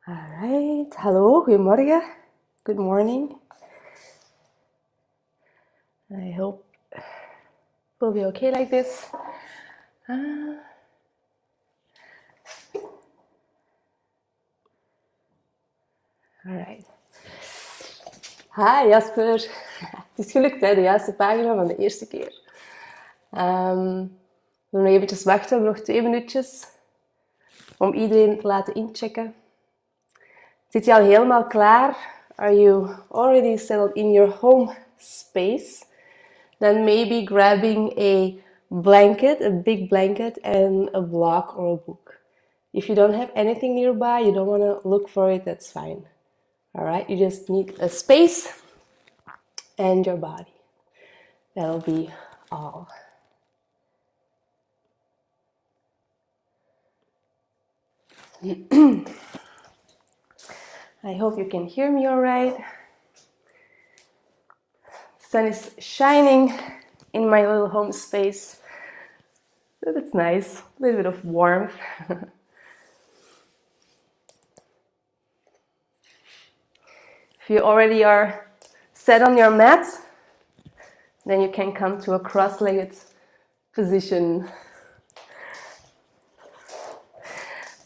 Alright, hallo, goedemorgen, good morning. I hope we'll be okay like this. Alright. Hi Jasper. Het is gelukt hè, de juiste pagina van de eerste keer. We doen nog eventjes wachten, nog 2 minuutjes. Om iedereen te laten inchecken. Zit je al helemaal klaar? Are you already settled in your home space? Then maybe grabbing a blanket, a big blanket, and a block or a book. If you don't have anything nearby, you don't want to look for it, that's fine. Alright, you just need a space and your body. That'll be all. I hope you can hear me alright. The sun is shining in my little home space. That's nice, a little bit of warmth. If you already are set on your mat, then you can come to a cross-legged position.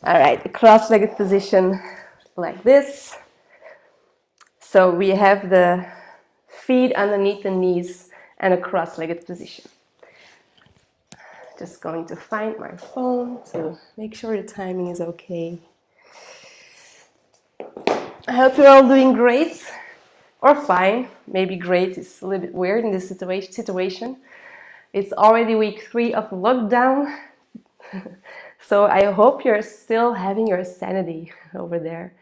Alright, a cross-legged position like this. So we have the feet underneath the knees and a cross-legged position. Just going to find my phone to make sure the timing is okay. I hope you're all doing great or fine. Maybe great is a little bit weird in this situation. It's already week 3 of lockdown. So I hope you're still having your sanity over there.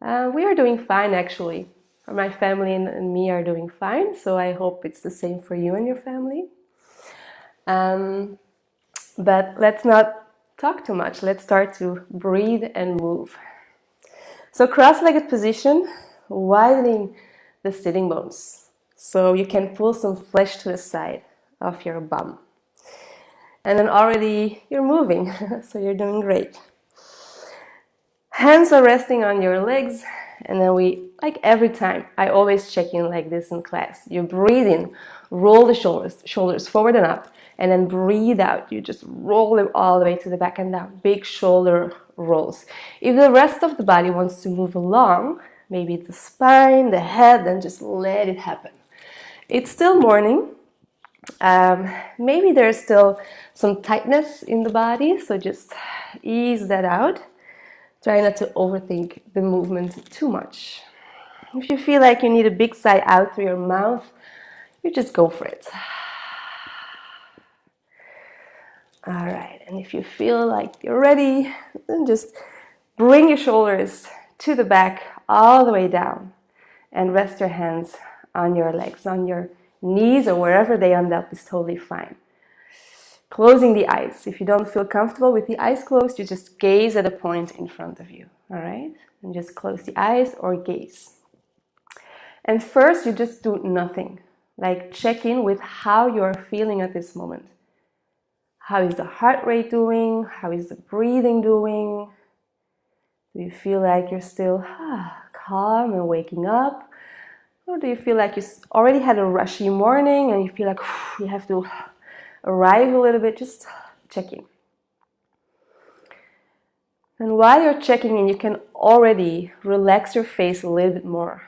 We are doing fine actually. My family and me are doing fine. So I hope it's the same for you and your family. But let's not talk too much. Let's start to breathe and move. So cross-legged position, widening the sitting bones. So you can pull some flesh to the side of your bum. And then already you're moving, so you're doing great. Hands are resting on your legs, and then we, like every time, I always check in like this in class. You breathe in, roll the shoulders forward and up, and then breathe out. You just roll them all the way to the back and down. Big shoulder rolls. If the rest of the body wants to move along, maybe the spine, the head, then just let it happen. It's still morning. Maybe there's still some tightness in the body, so just ease that out. Try not to overthink the movement too much. If you feel like you need a big sigh out through your mouth, you just go for it. Alright, and if you feel like you're ready, then just bring your shoulders to the back, all the way down, and rest your hands on your legs, on your knees, or wherever they end up is totally fine. Closing the eyes. If you don't feel comfortable with the eyes closed, you just gaze at a point in front of you. Alright? And just close the eyes or gaze. And first, you just do nothing. Like check in with how you're feeling at this moment. How is the heart rate doing? How is the breathing doing? Do you feel like you're still calm and waking up? Or do you feel like you already had a rushy morning and you feel like you have to arrive a little bit? Just check in. And while you're checking in, you can already relax your face a little bit more.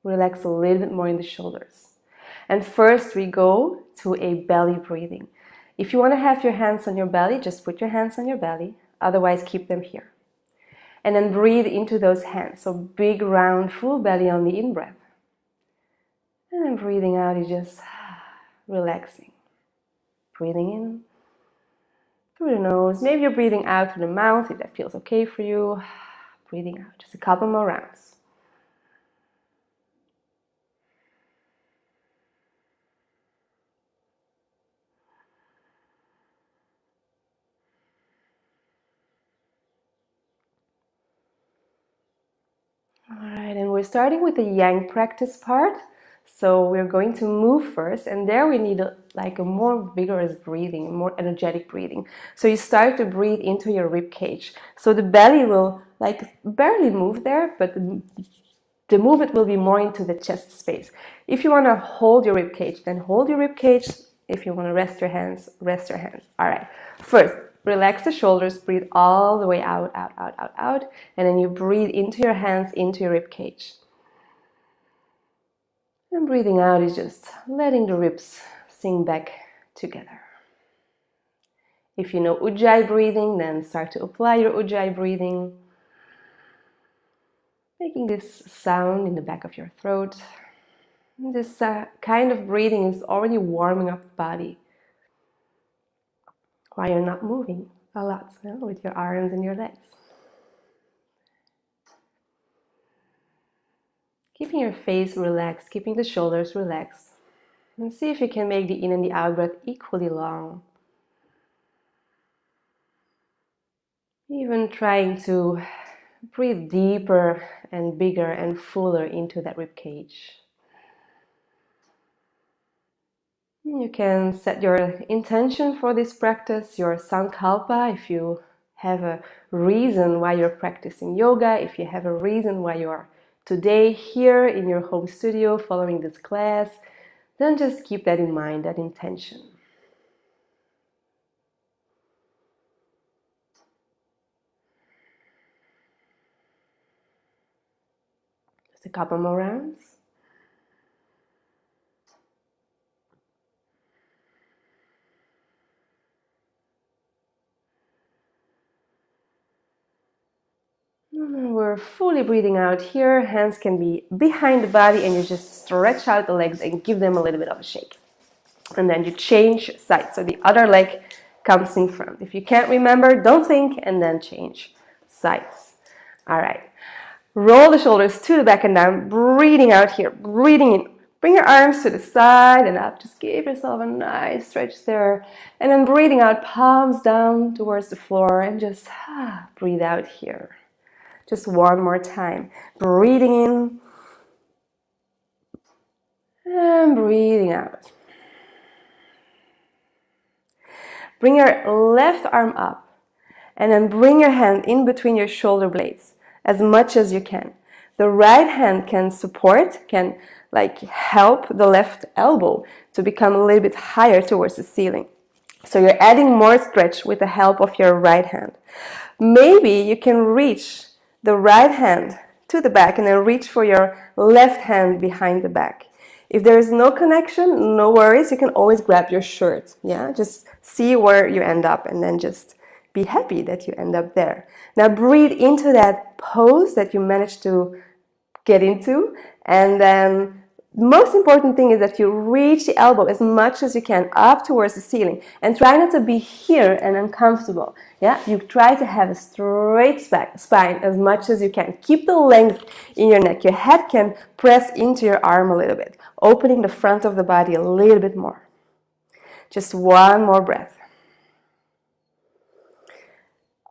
relax a little bit more in the shoulders. And first we go to a belly breathing. If you want to have your hands on your belly, just put your hands on your belly. Otherwise, keep them here. And then breathe into those hands. So big, round, full belly on the in-breath. And then breathing out, you're just relaxing. Breathing in through the nose. Maybe you're breathing out through the mouth if that feels okay for you. Breathing out. Just a couple more rounds. Alright, and we're starting with the yang practice part. So we're going to move first, and there we need a more vigorous breathing, more energetic breathing. So you start to breathe into your rib cage. So the belly will barely move there, but the movement will be more into the chest space. If you want to hold your rib cage, then hold your rib cage. If you want to rest your hands, rest your hands. Alright, first, relax the shoulders, breathe all the way out, out, out, out, out, and then you breathe into your hands, into your rib cage. And breathing out is just letting the ribs sink back together. If you know Ujjayi breathing, then start to apply your Ujjayi breathing. Making this sound in the back of your throat. This kind of breathing is already warming up the body. While you're not moving a lot with your arms and your legs. Keeping your face relaxed, keeping the shoulders relaxed. And see if you can make the in and the out breath equally long. Even trying to breathe deeper and bigger and fuller into that rib cage. You can set your intention for this practice, your sankalpa, if you have a reason why you're practicing yoga, if you have a reason why you are today here in your home studio following this class, then just keep that in mind, that intention. Just a couple more rounds. We're fully breathing out here. Hands can be behind the body and you just stretch out the legs and give them a little bit of a shake. And then you change sides. So the other leg comes in front. If you can't remember, don't think and then change sides. All right. Roll the shoulders to the back and down. Breathing out here. Breathing in. Bring your arms to the side and up. Just give yourself a nice stretch there. And then breathing out, palms down towards the floor and just breathe out here. Just one more time. Breathing in and breathing out. Bring your left arm up and then bring your hand in between your shoulder blades as much as you can. The right hand can support, can help the left elbow to become a little bit higher towards the ceiling. So you're adding more stretch with the help of your right hand. Maybe you can reach the right hand to the back and then reach for your left hand behind the back. If there is no connection, no worries, you can always grab your shirt. Yeah, just see where you end up and then just be happy that you end up there. Now breathe into that pose that you managed to get into, and then the most important thing is that you reach the elbow as much as you can up towards the ceiling and try not to be here and uncomfortable. Yeah, you try to have a straight spine as much as you can. Keep the length in your neck. Your head can press into your arm a little bit, opening the front of the body a little bit more. Just one more breath.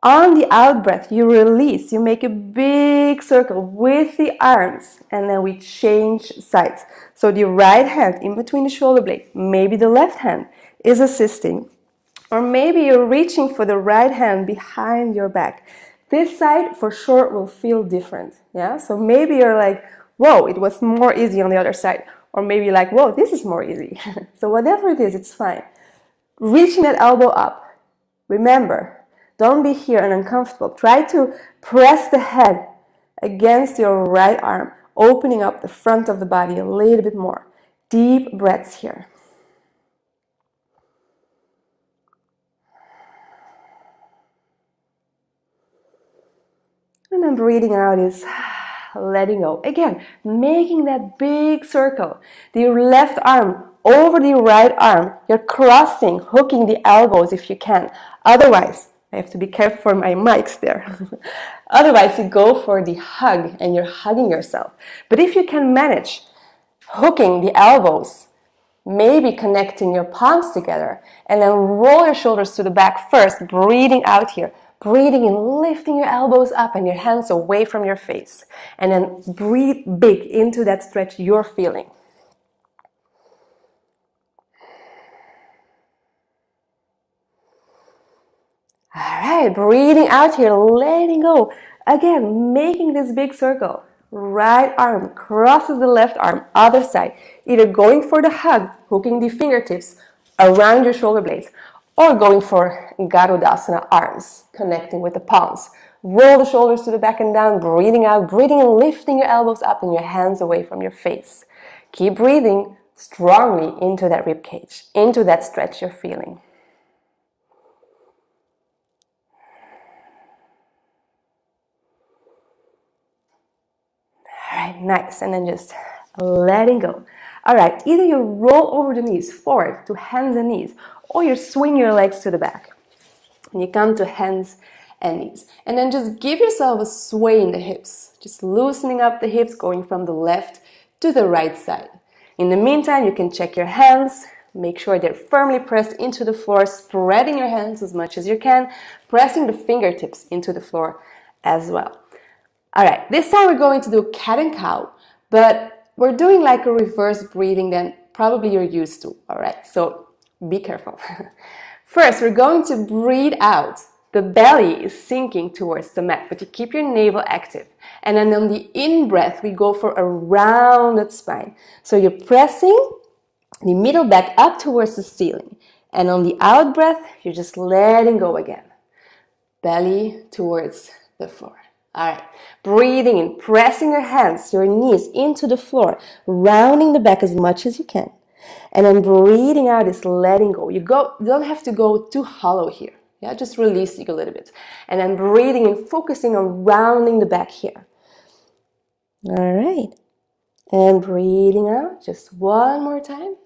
On the out breath, you release, you make a big circle with the arms, and then we change sides. So the right hand in between the shoulder blades, maybe the left hand is assisting, or maybe you're reaching for the right hand behind your back. This side for sure will feel different. Yeah, so maybe you're like, whoa, it was more easy on the other side, or maybe like, whoa, this is more easy. So whatever it is, it's fine. Reaching that elbow up. Remember, don't be here and uncomfortable. Try to press the head against your right arm, opening up the front of the body a little bit more. Deep breaths here. And then breathing out is letting go. Again, making that big circle. The left arm over the right arm. You're crossing, hooking the elbows if you can. Otherwise, I have to be careful for my mics there. Otherwise, you go for the hug and you're hugging yourself. But if you can manage hooking the elbows, maybe connecting your palms together, and then roll your shoulders to the back first, breathing out here. Breathing in, lifting your elbows up and your hands away from your face. And then breathe big into that stretch you're feeling. All right, breathing out here, letting go. Again, making this big circle. Right arm crosses the left arm, other side. Either going for the hug, hooking the fingertips around your shoulder blades, or going for Garudasana arms, connecting with the palms. Roll the shoulders to the back and down, breathing out, breathing and lifting your elbows up and your hands away from your face. Keep breathing strongly into that rib cage, into that stretch you're feeling. All right, nice. And then just letting go. All right, either you roll over the knees forward to hands and knees, or you swing your legs to the back. And you come to hands and knees. And then just give yourself a sway in the hips. Just loosening up the hips, going from the left to the right side. In the meantime, you can check your hands. Make sure they're firmly pressed into the floor, spreading your hands as much as you can, pressing the fingertips into the floor as well. All right, this time we're going to do cat and cow, but we're doing like a reverse breathing than probably you're used to, all right? So be careful. First, we're going to breathe out. The belly is sinking towards the mat, but you keep your navel active. And then on the in-breath, we go for a rounded spine. So you're pressing the middle back up towards the ceiling. And on the out-breath, you're just letting go again. Belly towards the floor. All right, breathing in, pressing your hands, your knees into the floor, rounding the back as much as you can. And then breathing out is letting go. You don't have to go too hollow here. Yeah, just releasing a little bit. And then breathing in, focusing on rounding the back here. All right. And breathing out, just one more time.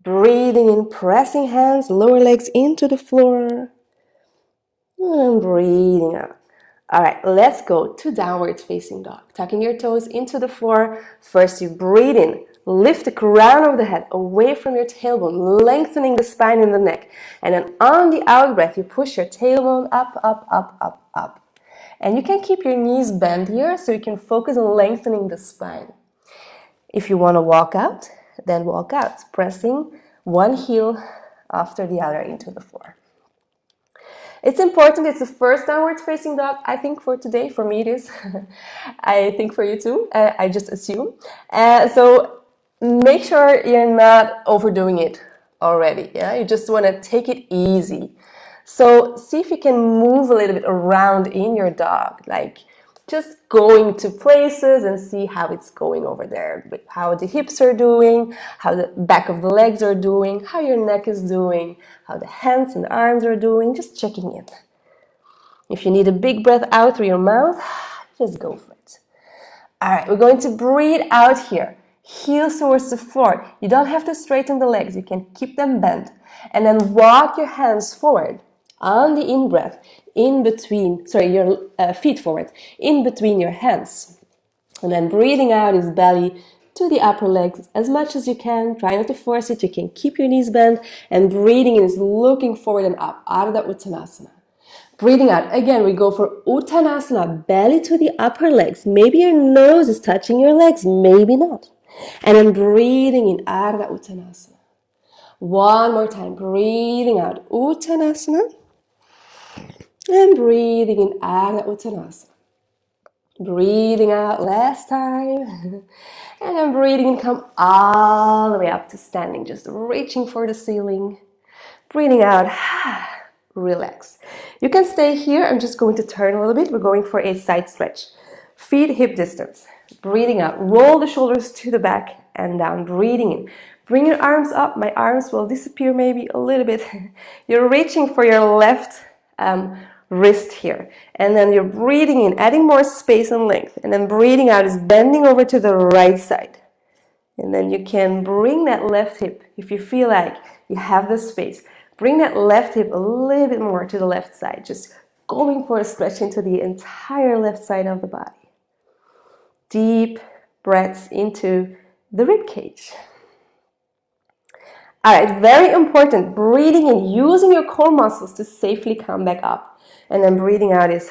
Breathing in, pressing hands, lower legs into the floor. And breathing out. All right, let's go to downward facing dog. Tucking your toes into the floor. First, you breathe in. Lift the crown of the head away from your tailbone, lengthening the spine and the neck. And then on the out breath, you push your tailbone up, up, up, up, up. And you can keep your knees bent here so you can focus on lengthening the spine. If you want to walk out, then walk out, pressing one heel after the other into the floor. It's important, it's the first downward facing dog, I think, for today. For me it is. I think for you too, I just assume. So make sure you're not overdoing it already. Yeah, you just want to take it easy. So see if you can move a little bit around in your dog, like just going to places and see how it's going over there, how the hips are doing, how the back of the legs are doing, how your neck is doing, how the hands and arms are doing, just checking in. If you need a big breath out through your mouth, just go for it. All right, we're going to breathe out here. Heels towards the floor. You don't have to straighten the legs. You can keep them bent. And then walk your hands forward on the in-breath, your feet forward, in between your hands. And then breathing out is belly to the upper legs as much as you can. Try not to force it. You can keep your knees bent. And breathing in is looking forward and up, Ardha Uttanasana. Breathing out, again, we go for Uttanasana, belly to the upper legs. Maybe your nose is touching your legs, maybe not. And then breathing in Ardha Uttanasana. One more time, breathing out, Uttanasana. And breathing in Ardha Uttanasana. Breathing out last time. And then breathing in, come all the way up to standing, just reaching for the ceiling. Breathing out, relax. You can stay here. I'm just going to turn a little bit. We're going for a side stretch. Feet hip distance. Breathing out. Roll the shoulders to the back and down. Breathing in. Bring your arms up. My arms will disappear maybe a little bit. You're reaching for your left wrist here. And then you're breathing in, adding more space and length. And then breathing out is bending over to the right side. And then you can bring that left hip, if you feel like you have the space, bring that left hip a little bit more to the left side. Just going for a stretch into the entire left side of the body. Deep breaths into the rib cage. All right, very important. Breathing in, using your core muscles to safely come back up. And then breathing out is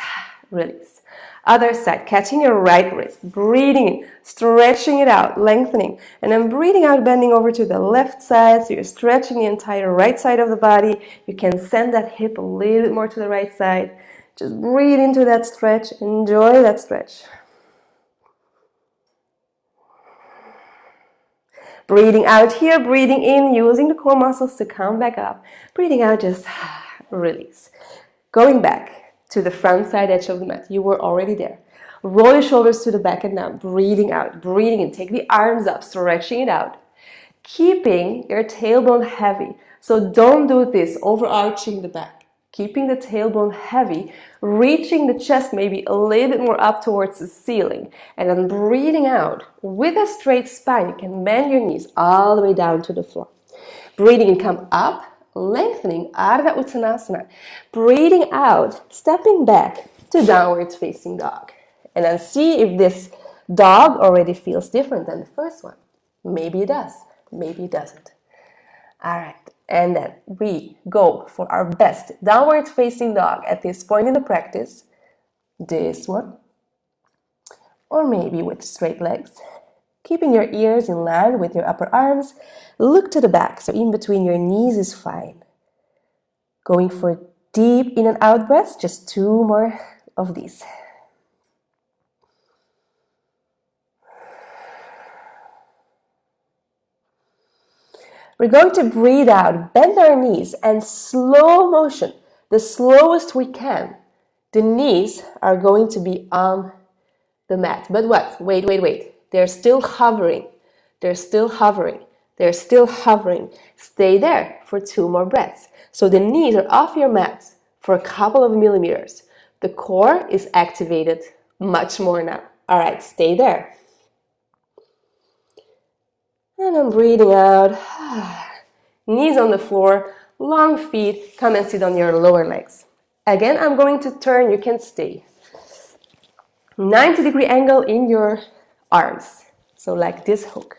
release. Other side, catching your right wrist, breathing in, stretching it out, lengthening, and then breathing out, bending over to the left side, so you're stretching the entire right side of the body. You can send that hip a little bit more to the right side. Just breathe into that stretch, enjoy that stretch. Breathing out here, breathing in, using the core muscles to come back up. Breathing out, just release. Going back to the front side edge of the mat. You were already there. Roll your shoulders to the back and down. Breathing out, breathing in. Take the arms up, stretching it out. Keeping your tailbone heavy. So don't do this, overarching the back. Keeping the tailbone heavy, reaching the chest maybe a little bit more up towards the ceiling. And then breathing out with a straight spine. You can bend your knees all the way down to the floor. Breathing in, come up. Lengthening Ardha Uttanasana. Breathing out, stepping back to downward facing dog. And then see if this dog already feels different than the first one. Maybe it does, maybe it doesn't. All right, and then we go for our best downward facing dog at this point in the practice. This one. Or maybe with straight legs. Keeping your ears in line with your upper arms. Look to the back, so in between your knees is fine. Going for deep in and out breaths, just 2 more of these. We're going to breathe out, bend our knees, and slow motion, the slowest we can. The knees are going to be on the mat. But what? Wait. They're still hovering. They're still hovering. They're still hovering. Stay there for 2 more breaths. So the knees are off your mat for a couple of millimeters. The core is activated much more now. All right, stay there. And I'm breathing out. Knees on the floor, long feet. Come and sit on your lower legs. Again, I'm going to turn. You can stay. 90-degree angle in your arms. So like this hook.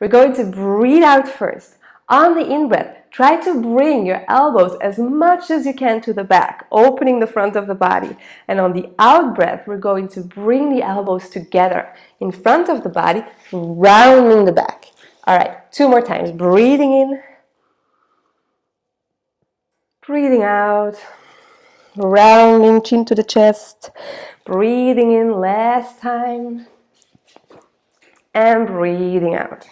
We're going to breathe out first. On the in-breath, try to bring your elbows as much as you can to the back, opening the front of the body. And on the out-breath, we're going to bring the elbows together in front of the body, rounding the back. All right, 2 more times. Breathing in. Breathing out. Rounding chin to the chest. Breathing in last time. And breathing out.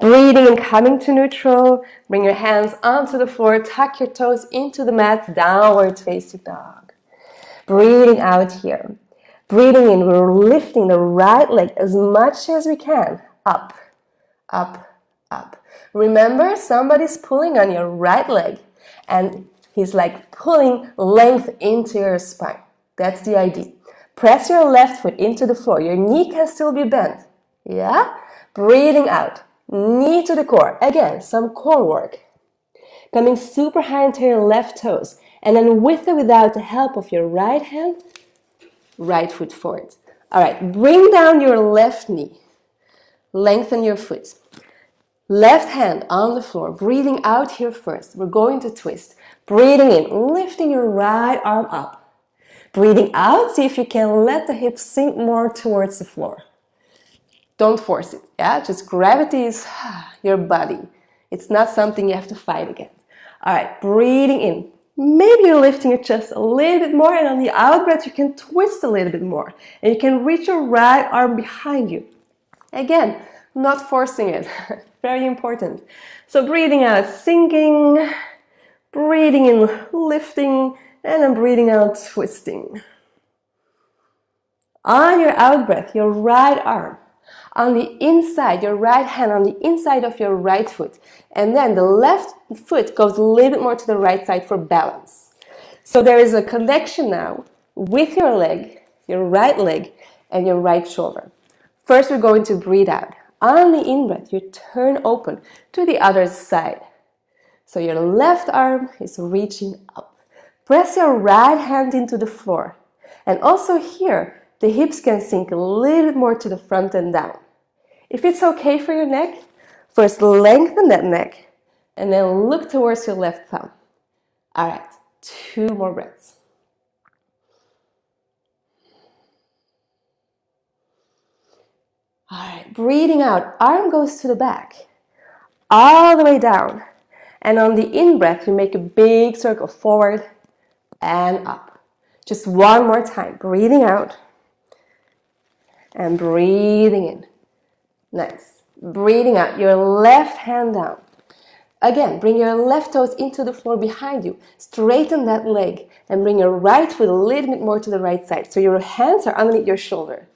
Breathing and coming to neutral. Bring your hands onto the floor. Tuck your toes into the mat. Downward facing dog. Breathing out here. Breathing in. We're lifting the right leg as much as we can. Up, up, up. Remember, somebody's pulling on your right leg. And he's like pulling length into your spine. That's the idea. Press your left foot into the floor. Your knee can still be bent. Yeah? Breathing out. Knee to the core. Again, some core work. Coming super high into your left toes. And then with or without the help of your right hand, right foot forward. All right, bring down your left knee. Lengthen your foot. Left hand on the floor. Breathing out here first. We're going to twist. Breathing in, lifting your right arm up. Breathing out, see if you can let the hips sink more towards the floor. Don't force it, yeah? Just gravity is your body. It's not something you have to fight against. All right, breathing in. Maybe you're lifting your chest a little bit more, and on the out breath, you can twist a little bit more. And you can reach your right arm behind you. Again, not forcing it. Very important. So breathing out, sinking. Breathing in, lifting. And then breathing out, twisting. On your out breath, your right arm on the inside, your right hand on the inside of your right foot. And then the left foot goes a little bit more to the right side for balance. So there is a connection now with your leg, your right leg, and your right shoulder. First, we're going to breathe out. On the in-breath, you turn open to the other side. So your left arm is reaching up. Press your right hand into the floor. And also here, the hips can sink a little bit more to the front and down. If it's okay for your neck, first lengthen that neck and then look towards your left thumb. All right, 2 more breaths. All right, breathing out, arm goes to the back, all the way down. And on the in-breath, you make a big circle forward and up. Just one more time, breathing out and breathing in. Nice. Breathing out, your left hand down. Again, bring your left toes into the floor behind you. Straighten that leg and bring your right foot a little bit more to the right side. So your hands are underneath your shoulder.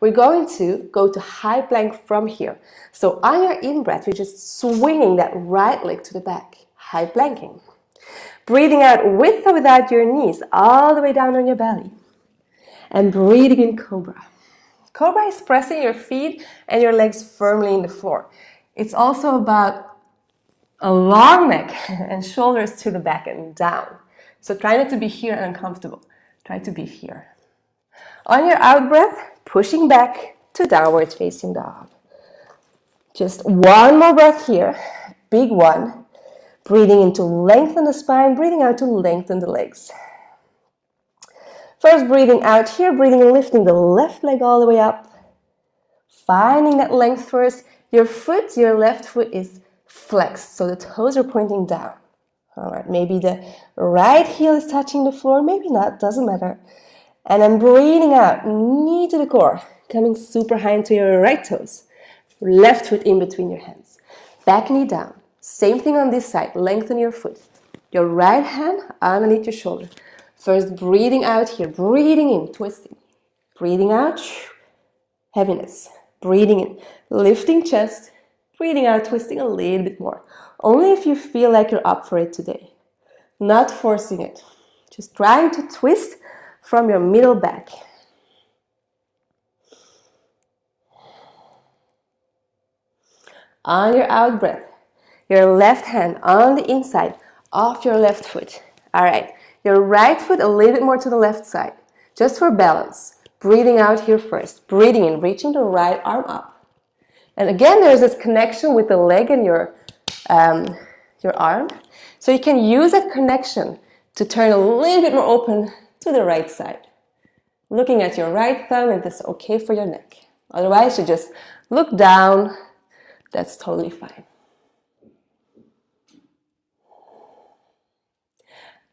We're going to go to high plank from here. So on your in-breath, you're just swinging that right leg to the back. High planking. Breathing out with or without your knees all the way down on your belly. And breathing in Cobra. Cobra is pressing your feet and your legs firmly in the floor. It's also about a long neck and shoulders to the back and down. So try not to be here and uncomfortable. Try to be here. On your out breath, pushing back to downward facing dog. Just one more breath here. Big one. Breathing in to lengthen the spine, breathing out to lengthen the legs. First, breathing out here, breathing and lifting the left leg all the way up. Finding that length first. Your foot, your left foot is flexed, so the toes are pointing down. All right, maybe the right heel is touching the floor, maybe not, doesn't matter. And then breathing out, knee to the core, coming super high into your right toes. Left foot in between your hands. Back knee down. Same thing on this side, lengthen your foot. Your right hand underneath your shoulder. First, breathing out here, breathing in, twisting. Breathing out, heaviness. Breathing in, lifting chest. Breathing out, twisting a little bit more. Only if you feel like you're up for it today. Not forcing it. Just trying to twist from your middle back. On your out breath, your left hand on the inside of your left foot. All right, your right foot a little bit more to the left side, just for balance. Breathing out here first. Breathing in, reaching the right arm up. And again, there's this connection with the leg and your arm. So you can use that connection to turn a little bit more open to the right side. Looking at your right thumb if that's okay for your neck. Otherwise, you just look down. That's totally fine.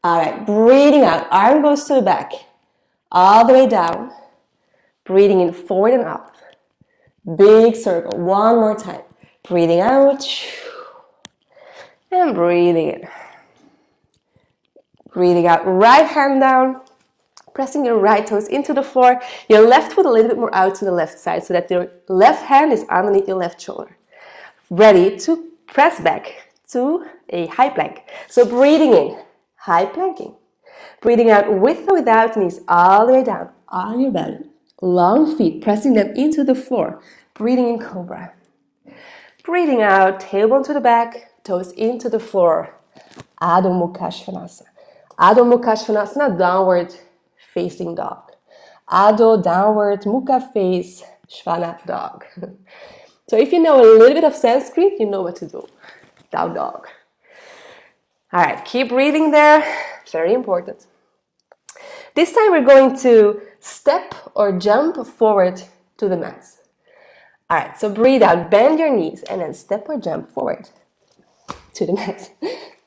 All right, breathing out. Arm goes to the back. All the way down. Breathing in forward and up. Big circle. One more time. Breathing out. And breathing in. Breathing out. Right hand down. Pressing your right toes into the floor. Your left foot a little bit more out to the left side so that your left hand is underneath your left shoulder. Ready to press back to a high plank. So breathing in, high planking. Breathing out with or without knees all the way down on your belly. Long feet, pressing them into the floor. Breathing in Cobra. Breathing out, tailbone to the back, toes into the floor. Adho Mukha Svanasana. Adho Mukha Svanasana, downward facing dog. Adho, downward, Mukha face, Svana, dog. So if you know a little bit of Sanskrit, you know what to do. Down dog. All right, keep breathing there. Very important. This time we're going to step or jump forward to the mat. All right, so breathe out, bend your knees, and then step or jump forward to the mat.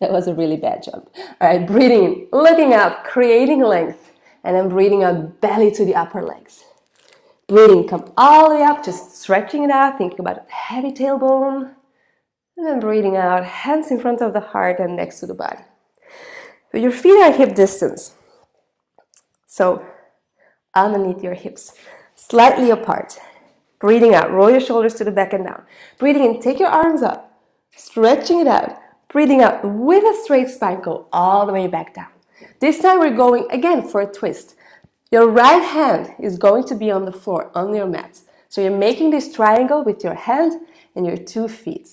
That was a really bad jump. All right, breathing in, looking up, creating length, and then breathing out, belly to the upper legs. Breathing, come all the way up, just stretching it out, thinking about a heavy tailbone. And then breathing out, hands in front of the heart and next to the body. So your feet are hip distance. So underneath your hips. slightly apart. Breathing out, roll your shoulders to the back and down. Breathing in, take your arms up, stretching it out. Breathing out with a straight spine, go all the way back down. This time we're going again for a twist. Your right hand is going to be on the floor, on your mat. So you're making this triangle with your hand and your 2 feet.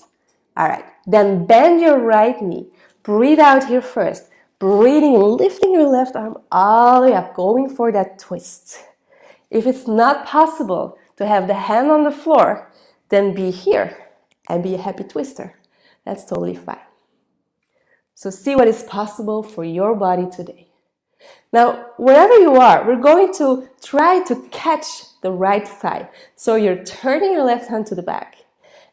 All right, then bend your right knee. Breathe out here first. Breathing and lifting your left arm all the way up, going for that twist. If it's not possible to have the hand on the floor, then be here and be a happy twister. That's totally fine. So see what is possible for your body today. Now, wherever you are, we're going to try to catch the right thigh. So you're turning your left hand to the back.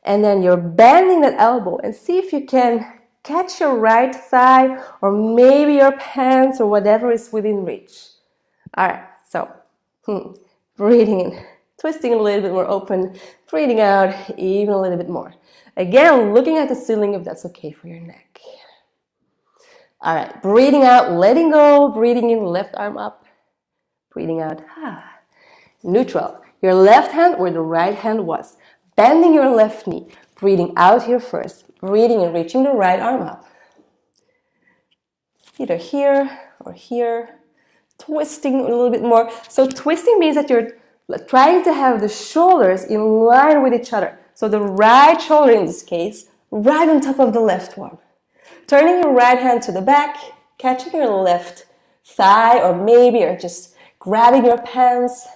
And then you're bending that elbow and see if you can catch your right thigh or maybe your pants or whatever is within reach. All right, so breathing in, twisting a little bit more open, breathing out even a little bit more. Again, looking at the ceiling if that's okay for your neck. All right, breathing out, letting go, breathing in, left arm up, breathing out, neutral. Your left hand where the right hand was. Bending your left knee, breathing out here first, breathing and reaching the right arm up. Either here or here, twisting a little bit more. So twisting means that you're trying to have the shoulders in line with each other. So the right shoulder in this case, right on top of the left one. Turning your right hand to the back, catching your left thigh, or maybe you're just grabbing your pants.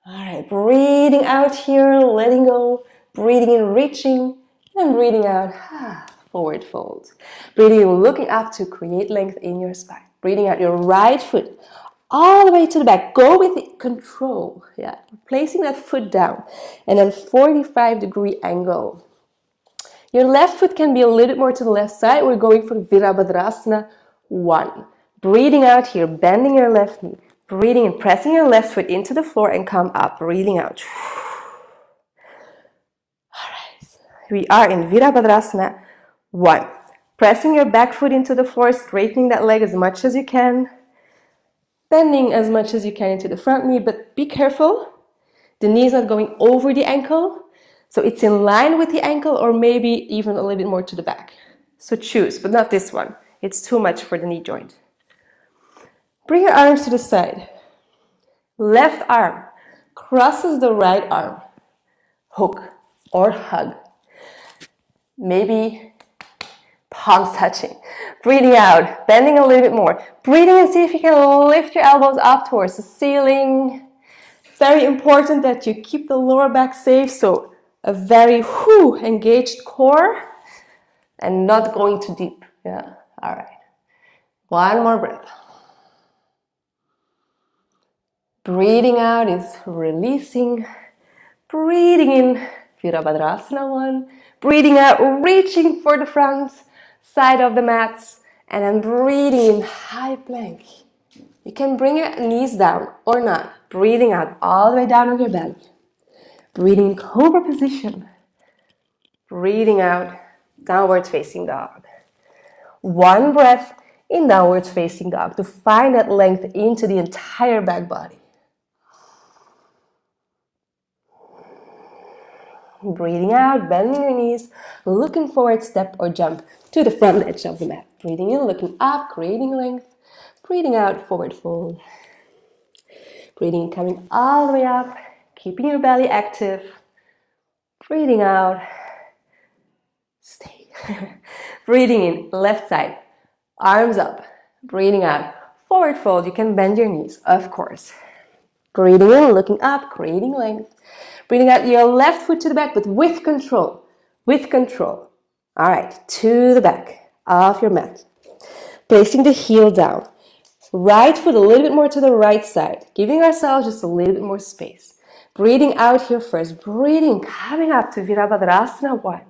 All right, breathing out here, letting go, breathing in, reaching, and breathing out, forward fold. Breathing in, looking up to create length in your spine. Breathing out your right foot all the way to the back. Go with control, placing that foot down, and then 45-degree angle. Your left foot can be a little bit more to the left side. We're going for Virabhadrasana 1. Breathing out here, bending your left knee. Breathing and pressing your left foot into the floor and come up. Breathing out. All right. We are in Virabhadrasana 1. Pressing your back foot into the floor, straightening that leg as much as you can. Bending as much as you can into the front knee, but be careful. The knee is not going over the ankle. So it's in line with the ankle or maybe even a little bit more to the back. So choose, but not this one. It's too much for the knee joint. Bring your arms to the side. Left arm crosses the right arm. Hook or hug. Maybe palms touching. Breathing out, bending a little bit more. Breathing and see if you can lift your elbows up towards the ceiling. Very important that you keep the lower back safe, so a very engaged core and not going too deep. Yeah, all right. One more breath. Breathing out is releasing. Breathing in, Virabhadrasana 1. Breathing out, reaching for the front side of the mats. And then breathing in, high plank. You can bring your knees down or not. Breathing out all the way down on your belly. Breathing in cobra position. Breathing out, downward facing dog. One breath in downward facing dog to find that length into the entire back body. Breathing out, bending your knees, looking forward, step or jump to the front edge of the mat. Breathing in, looking up, creating length. Breathing out, forward fold. Breathing in, coming all the way up, keeping your belly active. Breathing out, stay. Breathing in, left side, arms up. Breathing out, forward fold. You can bend your knees, of course. Breathing in, looking up, creating length. Breathing out your left foot to the back, but with control. With control. All right, to the back of your mat. Placing the heel down. Right foot a little bit more to the right side. Giving ourselves just a little bit more space. Breathing out here first. Breathing, coming up to Virabhadrasana 1.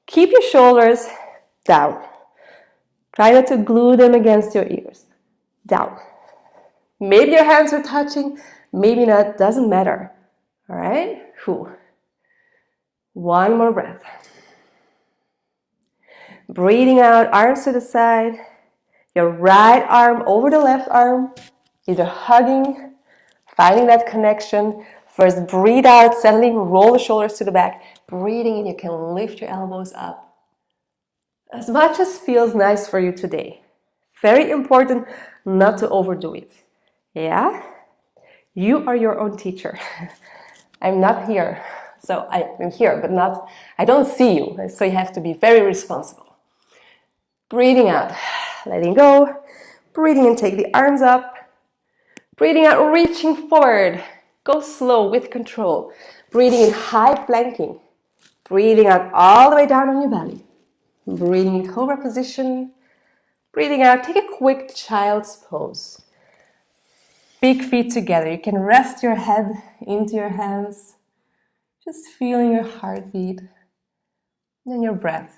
Keep your shoulders down. Try not to glue them against your ears. Down. Maybe your hands are touching, maybe not, doesn't matter. All right? One more breath. Breathing out, arms to the side. Your right arm over the left arm, either hugging, Finding that connection. First, breathe out, settling, roll the shoulders to the back. Breathing in, you can lift your elbows up. As much as feels nice for you today. Very important not to overdo it. Yeah? You are your own teacher. I'm not here. So I'm here, but not, I don't see you. So you have to be very responsible. Breathing out, letting go. Breathing in, take the arms up. Breathing out, reaching forward. Go slow with control. Breathing in, high planking. Breathing out all the way down on your belly. Breathing in, cobra position. Breathing out, take a quick child's pose. Big feet together. You can rest your head into your hands. Just feeling your heartbeat. And your breath.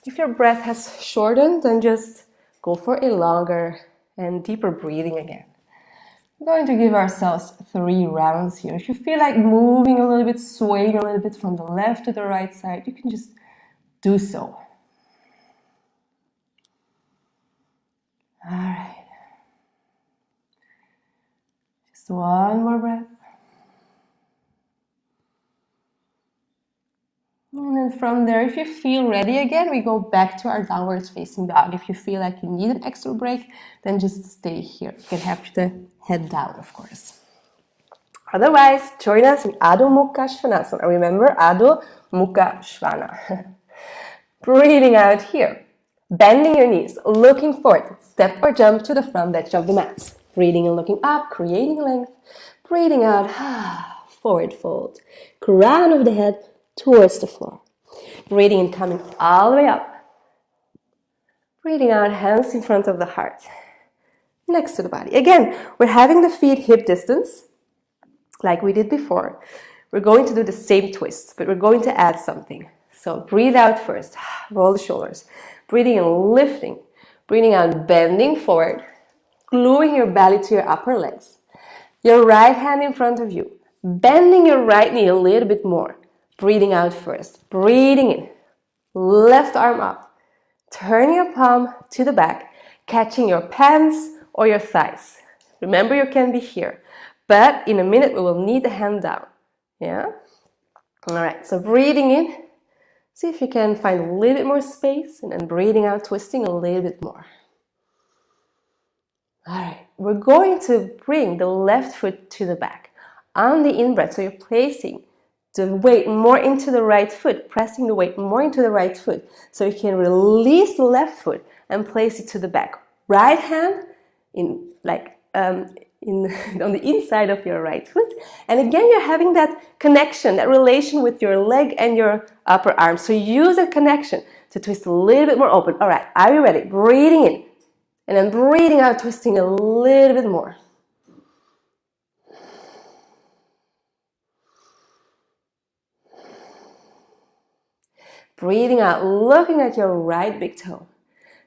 If your breath has shortened, then just go for a longer and deeper breathing again. We're going to give ourselves 3 rounds here. If you feel like moving a little bit, swaying a little bit from the left to the right side, you can just do so. All right. Just one more breath. And then from there, if you feel ready again, we go back to our downwards facing dog. If you feel like you need an extra break, then just stay here. You can have the head down, of course. Otherwise, join us in Adho Mukha Svanasana. Remember, Adho Mukha Svana. Breathing out here. Bending your knees, looking forward. Step or jump to the front edge of the mat. Breathing and looking up, creating length. Breathing out, forward fold. Crown of the head towards the floor. Breathing in, coming all the way up. Breathing out, hands in front of the heart. Next to the body. Again, we're having the feet hip distance, like we did before. We're going to do the same twist, but we're going to add something. So breathe out first. Roll the shoulders. Breathing in, lifting. Breathing out, bending forward. Gluing your belly to your upper legs. Your right hand in front of you. Bending your right knee a little bit more. Breathing out first. Breathing in. Left arm up. Turn your palm to the back. Catching your pants or your thighs. Remember, you can be here. But in a minute, we will need the hand down. Yeah? All right. So breathing in. See if you can find a little bit more space. And then breathing out, twisting a little bit more. All right. We're going to bring the left foot to the back. On the in-breath, so you're placing the weight more into the right foot, pressing the weight more into the right foot. So you can release the left foot and place it to the back. Right hand in on the inside of your right foot. And again, you're having that connection, that relation with your leg and your upper arm. So use that connection to twist a little bit more open. All right, are you ready? Breathing in. And then breathing out, twisting a little bit more. Breathing out, looking at your right big toe.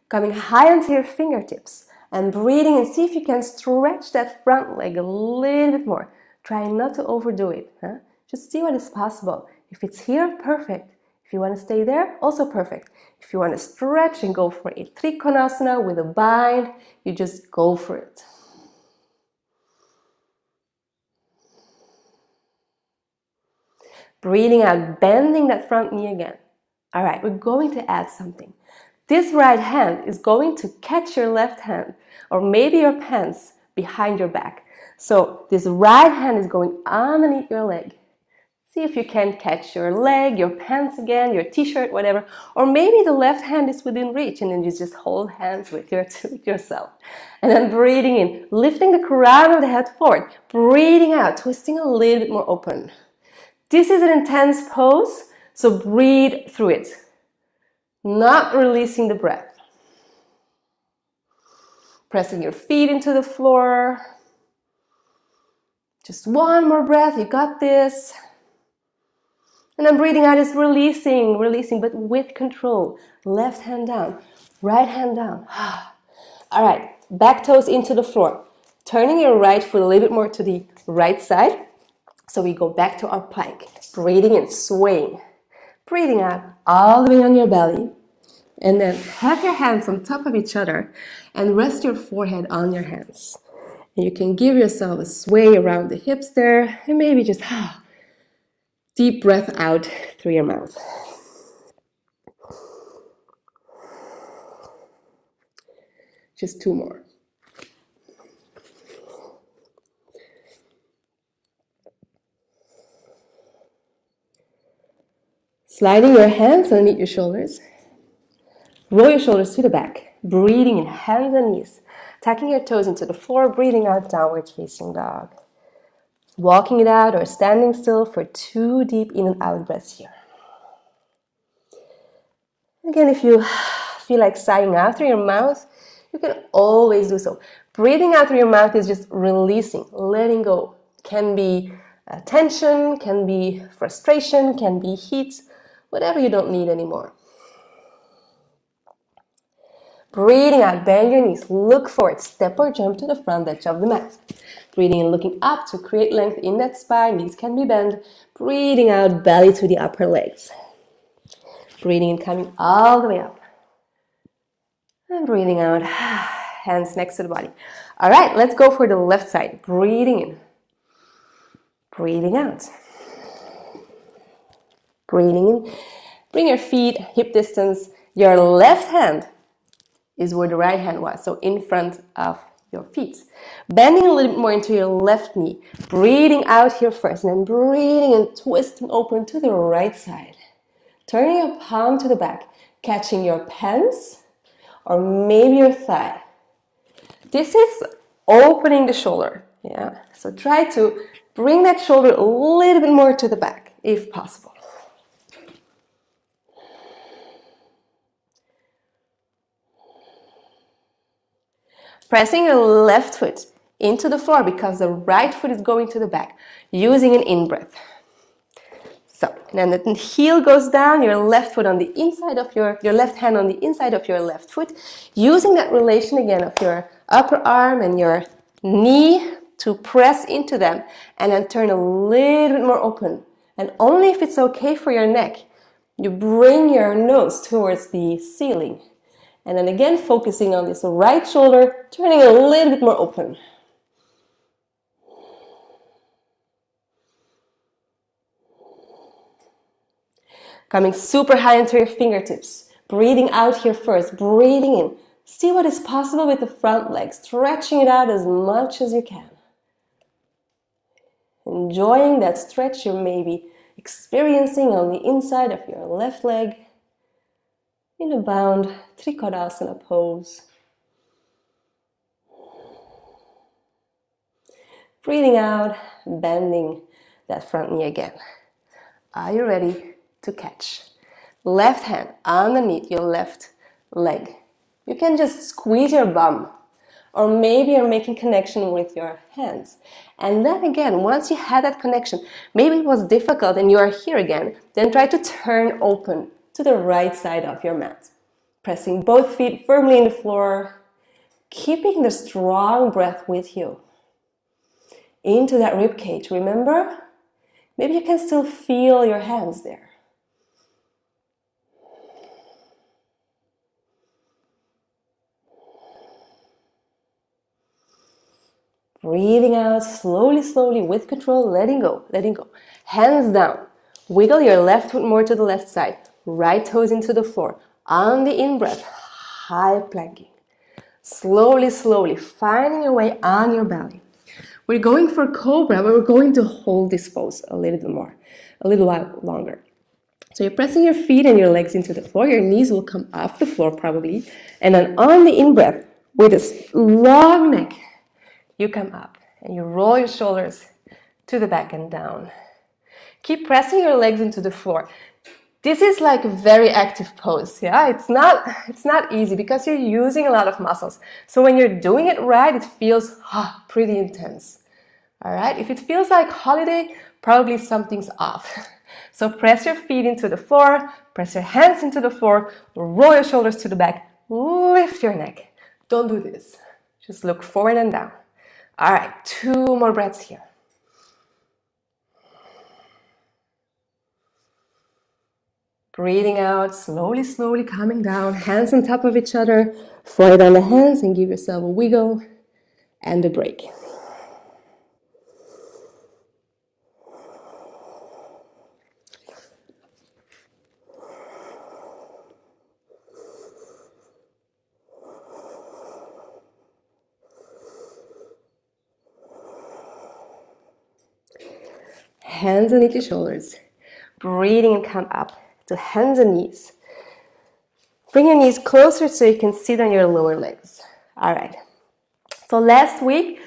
Coming high onto your fingertips. And breathing and see if you can stretch that front leg a little bit more. Try not to overdo it. Huh? Just see what is possible. If it's here, perfect. If you want to stay there, also perfect. If you want to stretch and go for a Trikonasana with a bind, you just go for it. Breathing out, bending that front knee again. All right, we're going to add something. This right hand is going to catch your left hand or maybe your pants behind your back. So this right hand is going underneath your leg. See if you can catch your leg, your pants again, your t-shirt, whatever. Or maybe the left hand is within reach and then you just hold hands with yourself. And then breathing in, lifting the crown of the head forward. Breathing out, twisting a little bit more open. This is an intense pose, so breathe through it. Not releasing the breath. Pressing your feet into the floor. Just one more breath, you got this. And then breathing out is releasing, but with control. Left hand down, right hand down. All right, back toes into the floor. Turning your right foot a little bit more to the right side. So we go back to our plank. Breathing in, swaying. Breathing out all the way on your belly. And then have your hands on top of each other and rest your forehead on your hands. And you can give yourself a sway around the hips there, and maybe just deep breath out through your mouth. Just 2 more. Sliding your hands underneath your shoulders. Roll your shoulders to the back. Breathing in, hands and knees. Tucking your toes into the floor, breathing out, downward facing dog. Walking it out or standing still for 2 deep in and out breaths here. Again, if you feel like sighing out through your mouth, you can always do so. Breathing out through your mouth is just releasing, letting go. Can be tension, can be frustration, can be heat, whatever you don't need anymore. Breathing out, bend your knees, look forward, step or jump to the front edge of the mat. Breathing in, looking up to create length in that spine, knees can be bent. Breathing out, belly to the upper legs. Breathing in, coming all the way up. And breathing out, hands next to the body. All right, let's go for the left side. Breathing in. Breathing out. Breathing in. Bring your feet hip distance. Your left hand is where the right hand was, so in front of your feet. Bending a little bit more into your left knee. Breathing out here first, and then breathing and twisting open to the right side. Turning your palm to the back, catching your pants or maybe your thigh. This is opening the shoulder. Yeah, so try to bring that shoulder a little bit more to the back if possible. Pressing your left foot into the floor because the right foot is going to the back, using an in-breath. So, and then the heel goes down, your left foot on the inside of your left hand on the inside of your left foot, using that relation again of your upper arm and your knee to press into them, and then turn a little bit more open. And only if it's okay for your neck, you bring your nose towards the ceiling. And then again, focusing on this right shoulder, turning a little bit more open. Coming super high into your fingertips. Breathing out here first, breathing in. See what is possible with the front leg, stretching it out as much as you can. Enjoying that stretch you may be experiencing on the inside of your left leg. In a bound Trikonasana pose. Breathing out, bending that front knee again. Are you ready to catch? Left hand underneath your left leg. You can just squeeze your bum, or maybe you're making connection with your hands. And then again, once you had that connection, maybe it was difficult and you are here again, then try to turn open to the right side of your mat. Pressing both feet firmly in the floor, keeping the strong breath with you. Into that rib cage, remember? Maybe you can still feel your hands there. Breathing out slowly, slowly, with control, letting go, letting go. Hands down. Wiggle your left foot more to the left side. Right toes into the floor. On the in-breath, high planking. Slowly, slowly, finding your way on your belly. We're going for cobra, but we're going to hold this pose a little bit more, a little while longer. So you're pressing your feet and your legs into the floor. Your knees will come off the floor probably. And then on the in-breath, with a long neck, you come up and you roll your shoulders to the back and down. Keep pressing your legs into the floor. This is like a very active pose, yeah? It's not easy because you're using a lot of muscles. So when you're doing it right, it feels pretty intense. All right? If it feels like holiday, probably something's off. So press your feet into the floor, press your hands into the floor, roll your shoulders to the back, lift your neck. Don't do this. Just look forward and down. All right, 2 more breaths here. Breathing out, slowly, slowly coming down, hands on top of each other, forehead on the hands, and give yourself a wiggle and a break. hands underneath your shoulders. Breathing and come up to hands and knees. Bring your knees closer so you can sit on your lower legs. All right. So last week,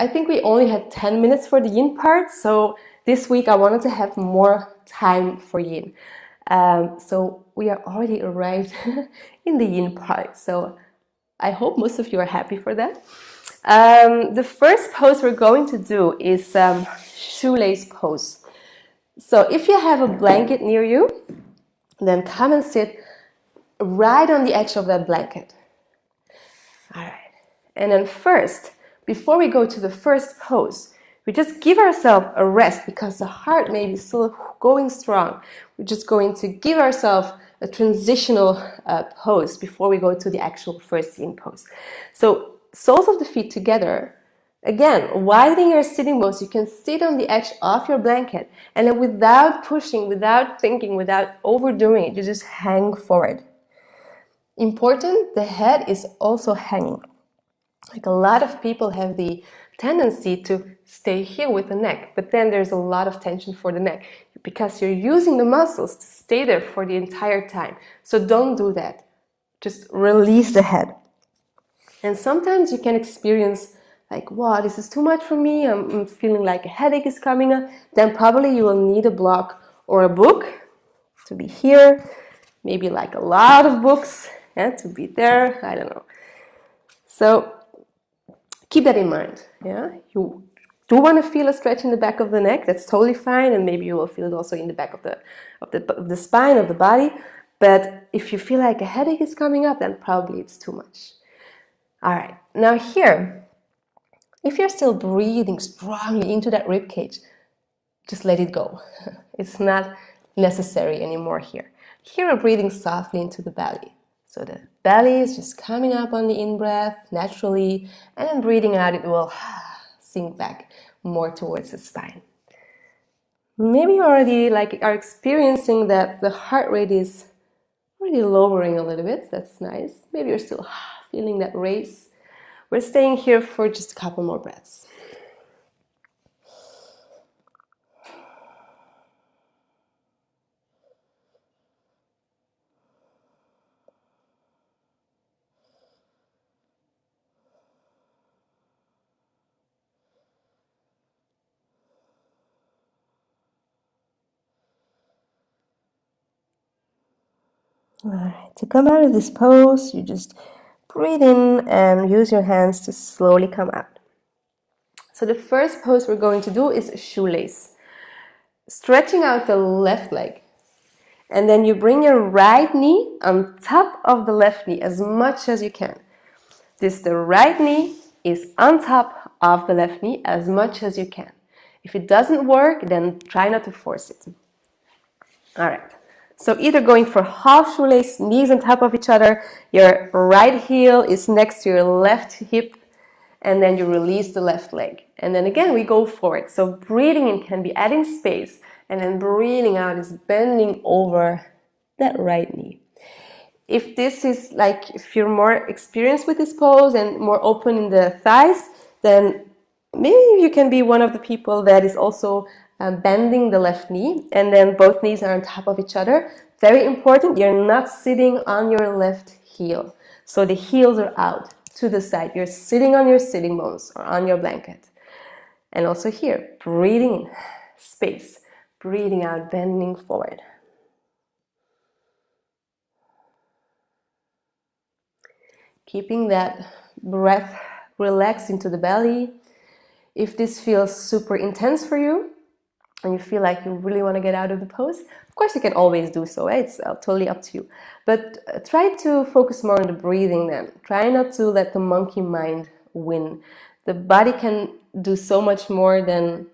I think we only had 10 minutes for the yin part. So this week I wanted to have more time for yin. So we are already arrived in the yin part. So I hope most of you are happy for that. The first pose we're going to do is shoelace pose. So if you have a blanket near you, then come and sit right on the edge of that blanket. All right. And then first, before we go to the first pose, we just give ourselves a rest because the heart may be still going strong. We're just going to give ourselves a transitional pose before we go to the actual first yin pose. So soles of the feet together. Again, widening your sitting bones, you can sit on the edge of your blanket and then without pushing, without thinking, without overdoing it, you just hang forward. Important, the head is also hanging. Like a lot of people have the tendency to stay here with the neck, but then there's a lot of tension for the neck because you're using the muscles to stay there for the entire time. So don't do that. Just release the head. And sometimes you can experience like, wow, this is too much for me. I'm feeling like a headache is coming up. Then probably you will need a block or a book to be here. Maybe like a lot of books to be there. I don't know. So keep that in mind. Yeah, you do want to feel a stretch in the back of the neck. That's totally fine, and maybe you will feel it also in the back of the spine of the body. But if you feel like a headache is coming up, then probably it's too much. All right. Now here, if you're still breathing strongly into that rib cage, just let it go. It's not necessary anymore here. Here we're breathing softly into the belly. So the belly is just coming up on the in-breath naturally, and then breathing out, it will sink back more towards the spine. Maybe you already are experiencing that the heart rate is already lowering a little bit. That's nice. Maybe you're still feeling that race. We're staying here for just a couple more breaths. All right, to come out of this pose, you just breathe in and use your hands to slowly come out. So the first pose we're going to do is a shoelace. Stretching out the left leg. And then you bring your right knee on top of the left knee as much as you can. The right knee is on top of the left knee as much as you can. If it doesn't work, then try not to force it. All right. So either going for half shoelace, knees on top of each other, your right heel is next to your left hip, and then you release the left leg. And then again, we go forward. So breathing in can be adding space, and then breathing out is bending over that right knee. If this is if you're more experienced with this pose and more open in the thighs, then maybe you can be one of the people that is also bending the left knee, and then both knees are on top of each other. Very important, you're not sitting on your left heel. So the heels are out to the side. You're sitting on your sitting bones or on your blanket. And also here, breathing in, space. Breathing out, bending forward. Keeping that breath relaxed into the belly. If this feels super intense for you, and you feel like you really want to get out of the pose, of course you can always do so. It's totally up to you. But try to focus more on the breathing then. Try not to let the monkey mind win. The body can do so much more than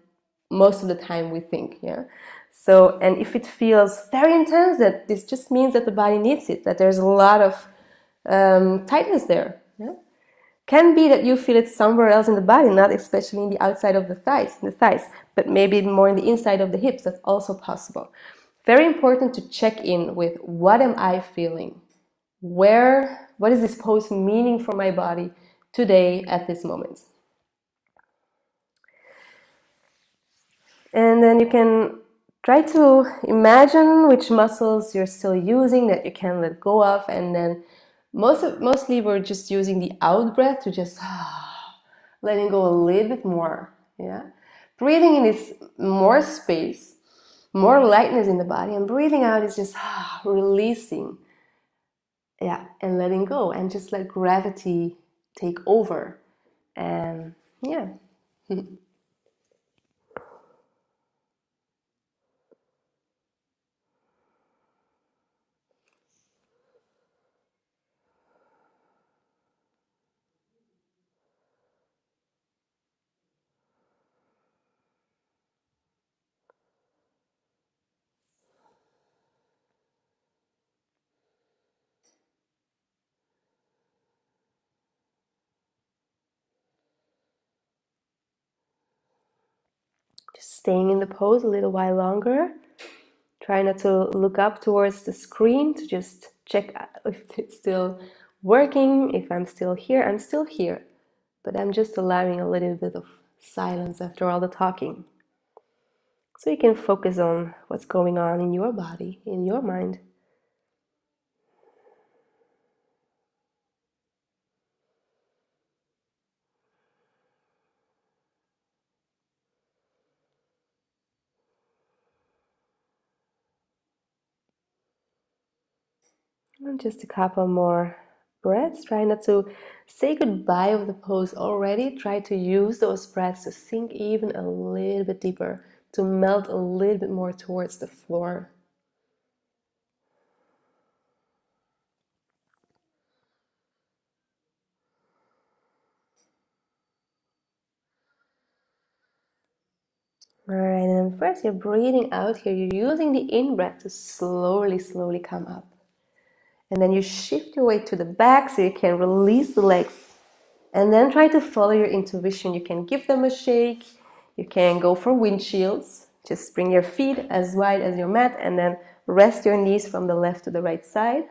most of the time we think. Yeah. So, and if it feels very intense, that this just means that the body needs it, that there's a lot of tightness there. Yeah? Can be that you feel it somewhere else in the body, not especially in the outside of the thighs, but maybe more in the inside of the hips. That's also possible. Very important to check in with what am I feeling? What is this pose meaning for my body today at this moment? And then you can try to imagine which muscles you're still using that you can let go of, and then mostly we're just using the out breath to just letting go a little bit more. Yeah, breathing in is more space, more lightness in the body, and breathing out is just releasing. Yeah, and letting go, and just let gravity take over. And yeah. Just staying in the pose a little while longer. Try not to look up towards the screen, to just check if it's still working. If I'm still here, I'm still here. But I'm just allowing a little bit of silence after all the talking. So you can focus on what's going on in your body, in your mind. And just a couple more breaths. Try not to say goodbye of the pose already. Try to use those breaths to sink even a little bit deeper, to melt a little bit more towards the floor. All right, and then first you're breathing out here. You're using the in-breath to slowly come up. And then you shift your weight to the back so you can release the legs. And then try to follow your intuition. You can give them a shake. You can go for windshields. Just bring your feet as wide as your mat and then rest your knees from the left to the right side.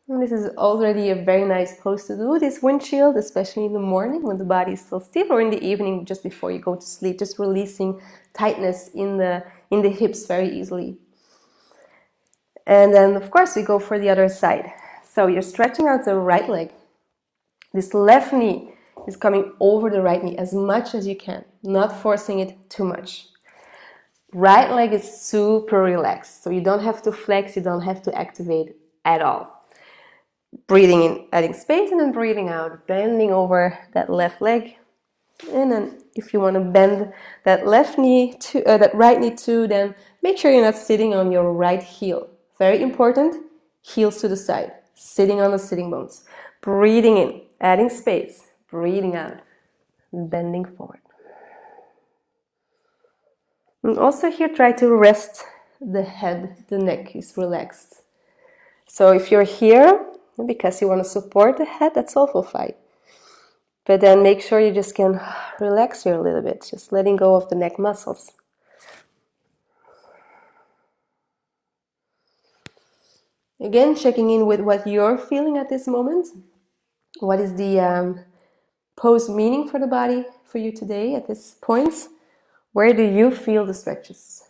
And this is already a very nice pose to do, this windshield, especially in the morning when the body is still stiff, or in the evening just before you go to sleep, just releasing tightness in the hips very easily. And then, of course, we go for the other side. So you're stretching out the right leg. This left knee is coming over the right knee as much as you can, not forcing it too much. Right leg is super relaxed, so you don't have to flex, you don't have to activate at all. Breathing in, adding space, and then breathing out, bending over that left leg. And then if you want to bend that left knee to that right knee too, then make sure you're not sitting on your right heel. Very important, heels to the side, sitting on the sitting bones. Breathing in, adding space, breathing out, bending forward. And also here, try to rest the head, the neck is relaxed. So if you're here, because you want to support the head, that's also fine. But then make sure you just can relax here a little bit, just letting go of the neck muscles. Again, checking in with what you're feeling at this moment. What is the pose meaning for the body for you today at this point? Where do you feel the stretches?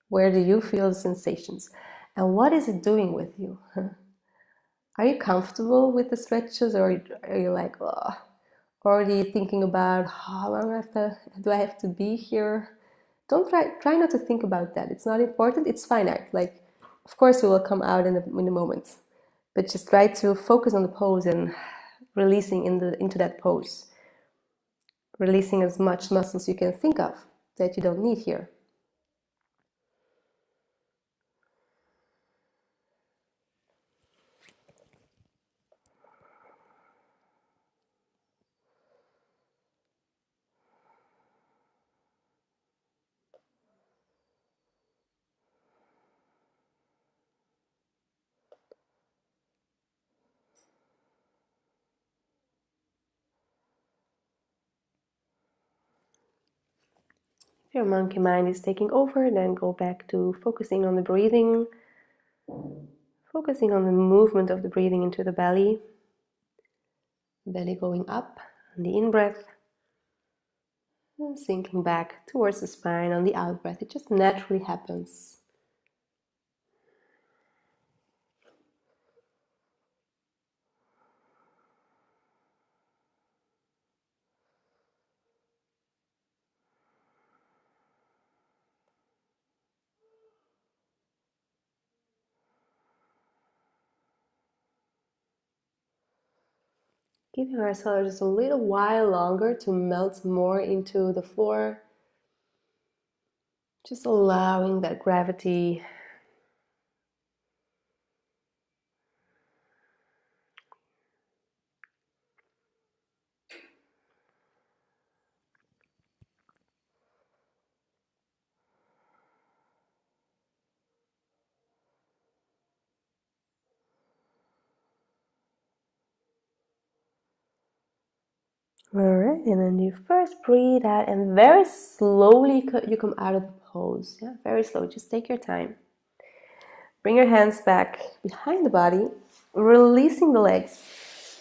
Where do you feel the sensations? And what is it doing with you? Are you comfortable with the stretches, or are you like, oh, already thinking about how long do I have to be here? Don't try not to think about that. It's not important. It's finite. Like, of course, it will come out in the moment, but just try to focus on the pose and releasing into that pose, releasing as much muscles you can think of that you don't need here. If your monkey mind is taking over, then go back to focusing on the breathing, focusing on the movement of the breathing into the belly going up, and the in-breath, And sinking back towards the spine on the out breath. It just naturally happens. Giving ourselves just a little while longer to melt more into the floor. Just allowing that gravity. Alright, and then you first breathe out and very slowly you come out of the pose. Yeah, very slow. Just take your time. Bring your hands back behind the body, releasing the legs,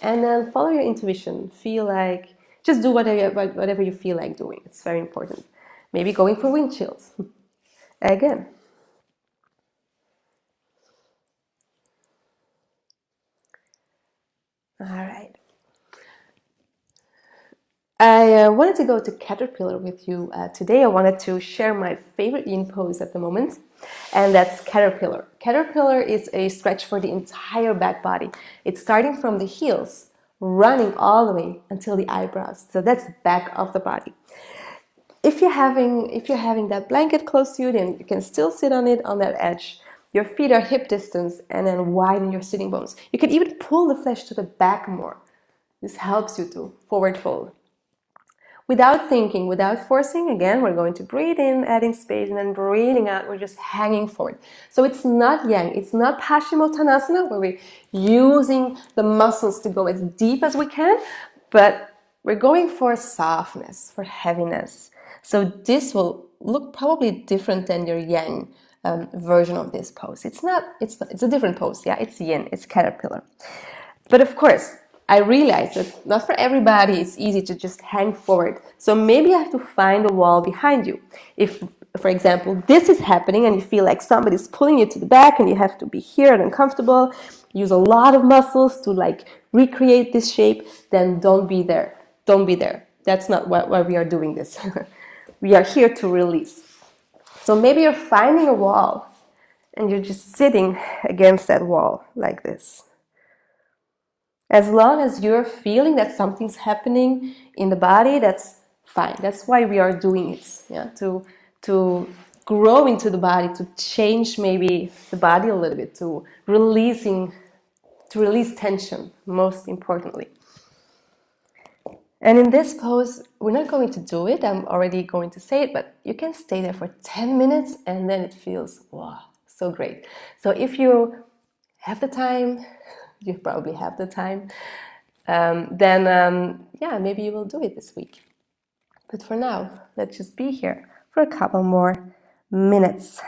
and then follow your intuition. Feel like, just do whatever you feel like doing. It's very important. Maybe going for wind chills. Again. All right. I wanted to go to caterpillar with you today. I wanted to share my favorite yin pose at the moment, and that's caterpillar. Caterpillar is a stretch for the entire back body. It's starting from the heels, running all the way until the eyebrows. So that's the back of the body. If you're having that blanket close to you, then you can still sit on it on that edge. Your feet are hip distance, and then widen your sitting bones. You can even pull the flesh to the back more. This helps you to forward fold. Without thinking, without forcing, again, we're going to breathe in, adding space, and then breathing out, we're just hanging forward. So it's not yang, it's not Paschimottanasana, where we're using the muscles to go as deep as we can, but we're going for softness, for heaviness. So this will look probably different than your yang version of this pose. It's a different pose, yeah, it's yin, it's caterpillar. But of course, I realize that not for everybody it's easy to just hang forward. So maybe you have to find a wall behind you. If, for example, this is happening and you feel like somebody's pulling you to the back and you have to be here and uncomfortable, use a lot of muscles to like recreate this shape, then don't be there. Don't be there. That's not why we are doing this. We are here to release. So maybe you're finding a wall and you're just sitting against that wall like this. As long as you're feeling that something's happening in the body, that's fine. That's why we are doing it, yeah? To grow into the body, to change maybe the body a little bit, to release tension, most importantly. And in this pose, we're not going to do it. I'm already going to say it, but you can stay there for 10 minutes and then it feels, wow, so great. So if you have the time, you probably have the time, then yeah, maybe you will do it this week. But for now, let's just be here for a couple more minutes.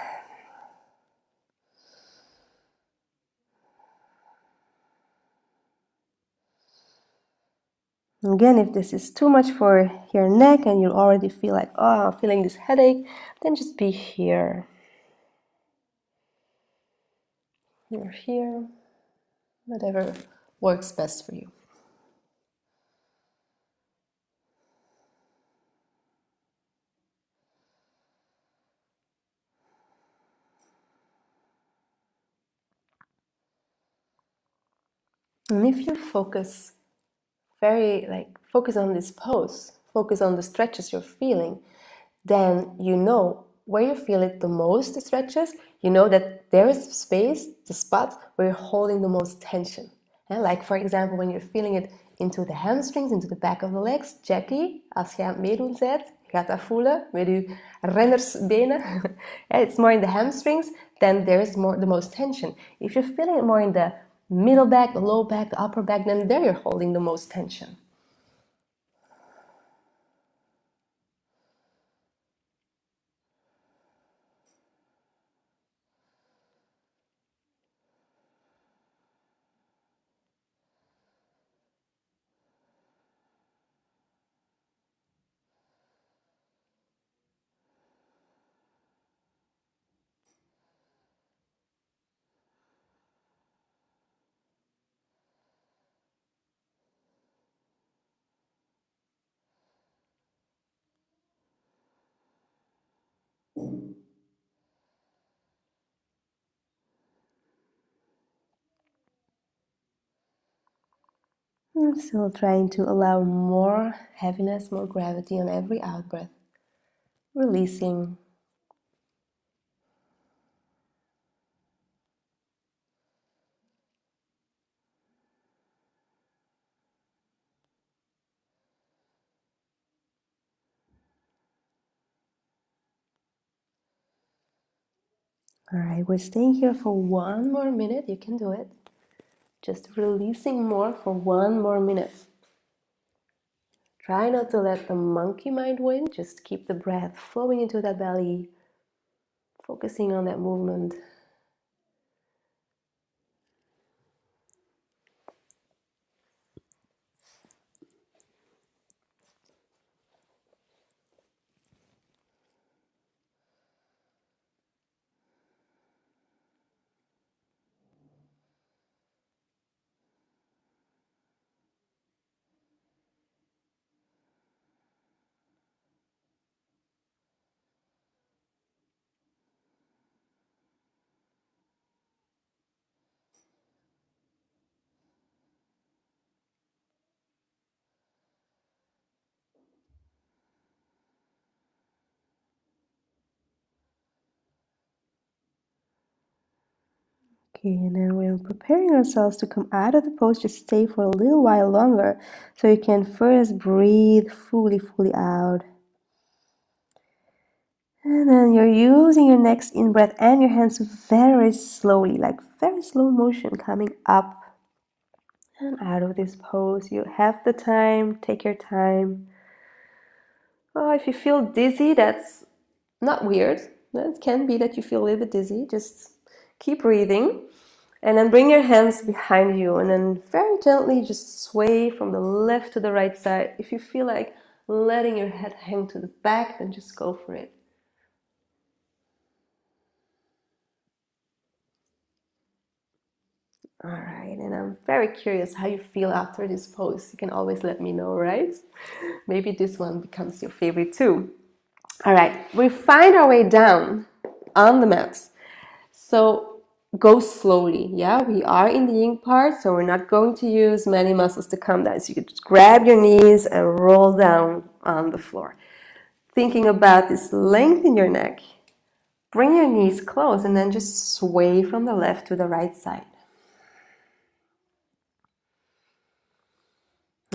Again, if this is too much for your neck and you already feel like, oh, I'm feeling this headache, then just be here. You're here, whatever works best for you. And if you focus focus on this pose, focus on the stretches you're feeling, then you know where you feel it the most, the stretches, you know that there is space, the spot where you're holding the most tension. And like for example, when you're feeling it into the hamstrings, into the back of the legs, Jackie, als je aan het meedoen bent, gaat dat voelen met je rennersbenen. It's more in the hamstrings, then there's more the most tension. If you're feeling it more in the middle back, the low back, the upper back, then there you're holding the most tension. I'm still trying to allow more heaviness, more gravity on every out breath. Releasing. All right, we're staying here for 1 more minute. You can do it. Just releasing more for 1 more minute. Try not to let the monkey mind win. Just keep the breath flowing into that belly, focusing on that movement. Okay, and then we're preparing ourselves to come out of the pose. Just stay for a little while longer. So you can first breathe fully out. And then you're using your next in-breath and your hands very slowly, like very slow motion, coming up and out of this pose. You have the time, take your time. Oh, if you feel dizzy, that's not weird. It can be that you feel a little bit dizzy. Just keep breathing. And then bring your hands behind you and then very gently just sway from the left to the right side. If you feel like letting your head hang to the back, then just go for it. All right, and I'm very curious how you feel after this pose. You can always let me know, right? Maybe this one becomes your favorite too. All right, we find our way down on the mat. So go slowly, yeah? We are in the yin part, so we're not going to use many muscles to come down. So you can just grab your knees and roll down on the floor. Thinking about this length in your neck. Bring your knees close and then just sway from the left to the right side.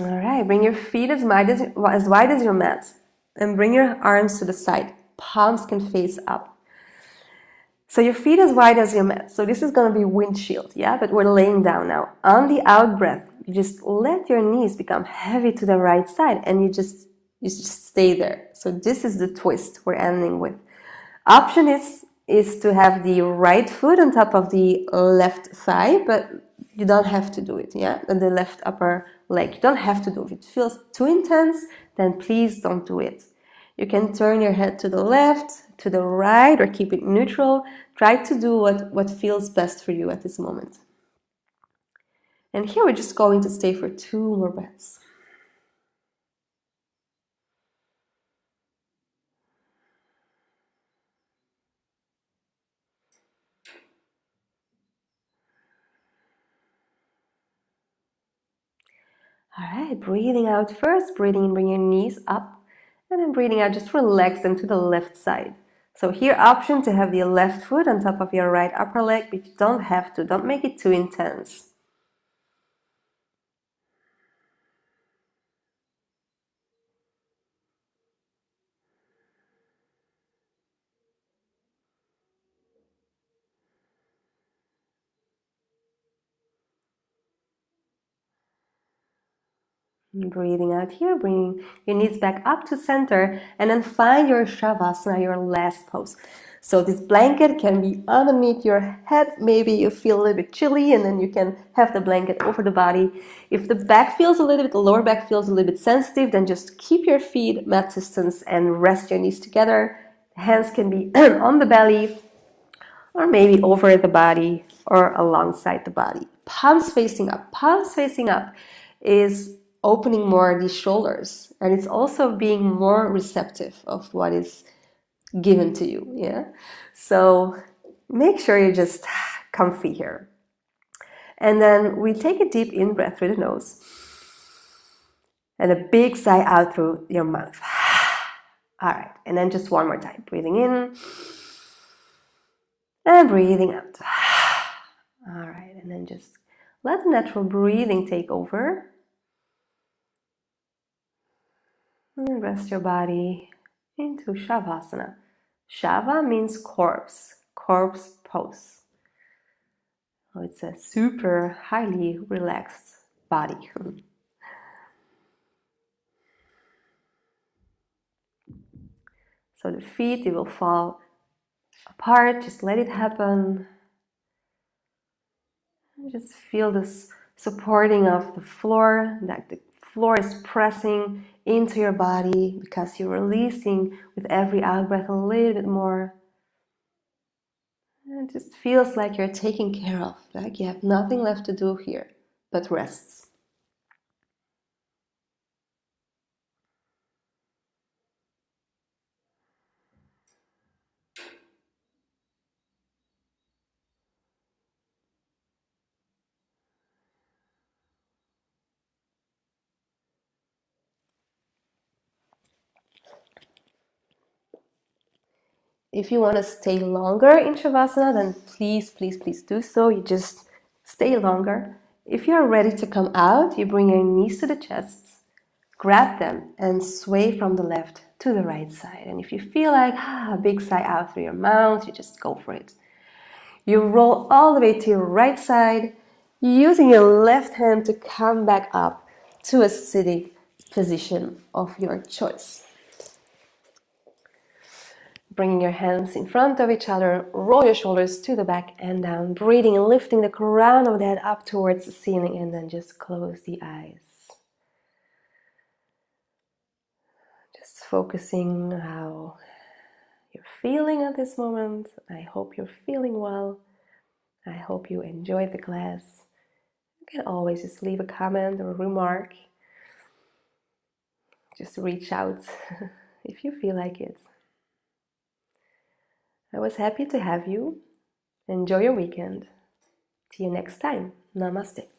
All right, bring your feet as wide as your mat. And bring your arms to the side. Palms can face up. So your feet as wide as your mat. So this is going to be windshield, yeah? But we're laying down now. On the out breath, you just let your knees become heavy to the right side and you just stay there. So this is the twist we're ending with. Option is to have the right foot on top of the left thigh, but you don't have to do it, yeah? And the left upper leg. You don't have to do it. If it feels too intense, then please don't do it. You can turn your head to the left, to the right, or keep it neutral. Try to do what feels best for you at this moment. And here we're just going to stay for 2 more breaths. All right, breathing out first, breathing in, bring your knees up, and then breathing out, just relax them to the left side. So here, option to have the left foot on top of your right upper leg, but you don't have to. Don't make it too intense. Breathing out here, bringing your knees back up to center, and then find your Shavasana, your last pose. So this blanket can be underneath your head. Maybe you feel a little bit chilly, and then you can have the blanket over the body. If the back feels a little bit, the lower back feels a little bit sensitive, then just keep your feet mat distance and rest your knees together. Hands can be on the belly, or maybe over the body, or alongside the body. Palms facing up. Palms facing up is opening more the shoulders, and it's also being more receptive of what is given to you, yeah? So make sure you're just comfy here. And then we take a deep in breath through the nose and a big sigh out through your mouth. All right, and then just one more time. Breathing in and breathing out. All right, and then just let the natural breathing take over. And rest your body into Shavasana. Shava means corpse, corpse pose. Oh, it's a super highly relaxed body. So the feet, they will fall apart. Just let it happen. Just feel this supporting of the floor, that the floor is pressing into your body because you're releasing with every out breath a little bit more. And it just feels like you're taken care of, like you have nothing left to do here but rest. If you want to stay longer in Shavasana, then please, please, please do so. You just stay longer. If you're ready to come out, you bring your knees to the chest, grab them and sway from the left to the right side. And if you feel like a big sigh out through your mouth, you just go for it. You roll all the way to your right side, using your left hand to come back up to a sitting position of your choice. Bringing your hands in front of each other, roll your shoulders to the back and down, breathing and lifting the crown of the head up towards the ceiling, and then just close the eyes. Just focusing how you're feeling at this moment. I hope you're feeling well. I hope you enjoyed the class. You can always just leave a comment or a remark. Just reach out if you feel like it. I was happy to have you. Enjoy your weekend. See you next time. Namaste.